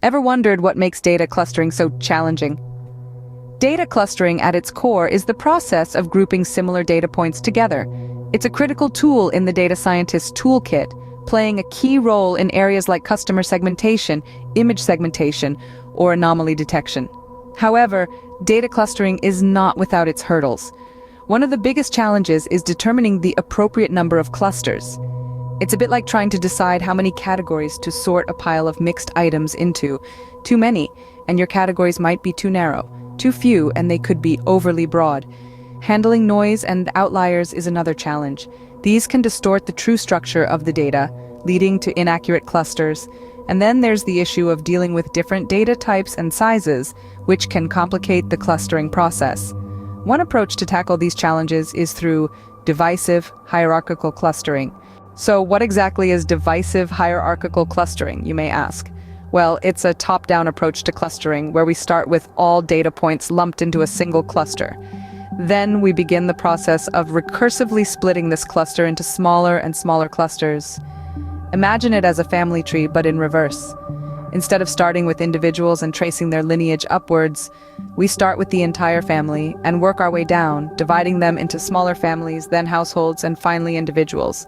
Ever wondered what makes data clustering so challenging? Data clustering at its core is the process of grouping similar data points together. It's a critical tool in the data scientist's toolkit, playing a key role in areas like customer segmentation, image segmentation, or anomaly detection. However, data clustering is not without its hurdles. One of the biggest challenges is determining the appropriate number of clusters. It's a bit like trying to decide how many categories to sort a pile of mixed items into. Too many, and your categories might be too narrow. Too few, and they could be overly broad. Handling noise and outliers is another challenge. These can distort the true structure of the data, leading to inaccurate clusters. And then there's the issue of dealing with different data types and sizes, which can complicate the clustering process. One approach to tackle these challenges is through divisive hierarchical clustering. So what exactly is divisive hierarchical clustering, you may ask? Well, it's a top-down approach to clustering where we start with all data points lumped into a single cluster. Then we begin the process of recursively splitting this cluster into smaller and smaller clusters. Imagine it as a family tree, but in reverse. Instead of starting with individuals and tracing their lineage upwards, we start with the entire family and work our way down, dividing them into smaller families, then households, and finally individuals.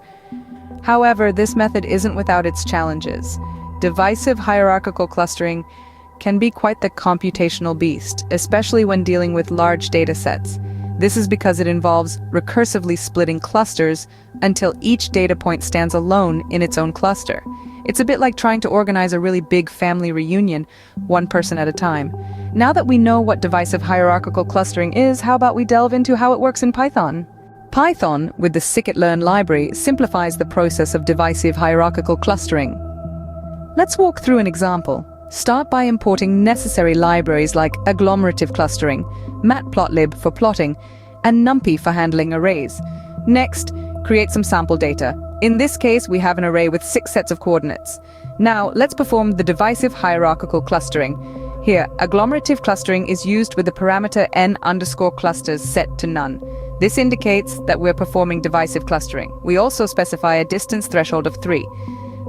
However, this method isn't without its challenges. Divisive hierarchical clustering can be quite the computational beast, especially when dealing with large data sets. This is because it involves recursively splitting clusters until each data point stands alone in its own cluster. It's a bit like trying to organize a really big family reunion, one person at a time. Now that we know what divisive hierarchical clustering is, how about we delve into how it works in Python? Python, with the scikit-learn library, simplifies the process of divisive hierarchical clustering. Let's walk through an example. Start by importing necessary libraries like agglomerative clustering, matplotlib for plotting, and numpy for handling arrays. Next, create some sample data. In this case, we have an array with 6 sets of coordinates. Now, let's perform the divisive hierarchical clustering. Here, agglomerative clustering is used with the parameter n_clusters set to none. This indicates that we're performing divisive clustering. We also specify a distance threshold of 3.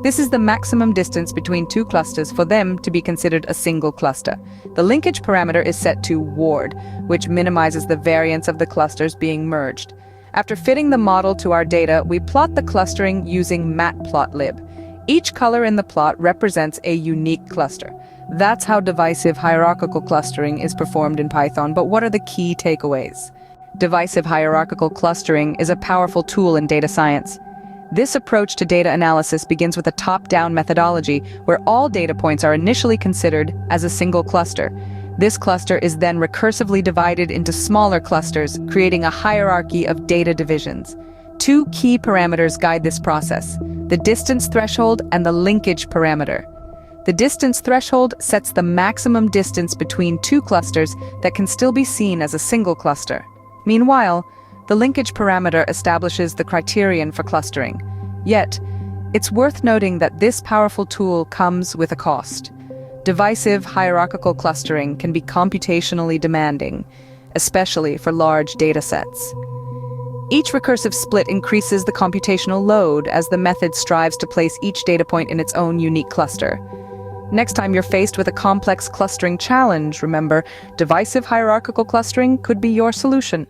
This is the maximum distance between two clusters for them to be considered a single cluster. The linkage parameter is set to ward, which minimizes the variance of the clusters being merged. After fitting the model to our data, we plot the clustering using matplotlib. Each color in the plot represents a unique cluster. That's how divisive hierarchical clustering is performed in Python, but what are the key takeaways? Divisive hierarchical clustering is a powerful tool in data science. This approach to data analysis begins with a top-down methodology where all data points are initially considered as a single cluster. This cluster is then recursively divided into smaller clusters, creating a hierarchy of data divisions. 2 key parameters guide this process: the distance threshold and the linkage parameter. The distance threshold sets the maximum distance between 2 clusters that can still be seen as a single cluster. Meanwhile, the linkage parameter establishes the criterion for clustering. Yet, it's worth noting that this powerful tool comes with a cost. Divisive hierarchical clustering can be computationally demanding, especially for large data sets. Each recursive split increases the computational load as the method strives to place each data point in its own unique cluster. Next time you're faced with a complex clustering challenge, remember, divisive hierarchical clustering could be your solution.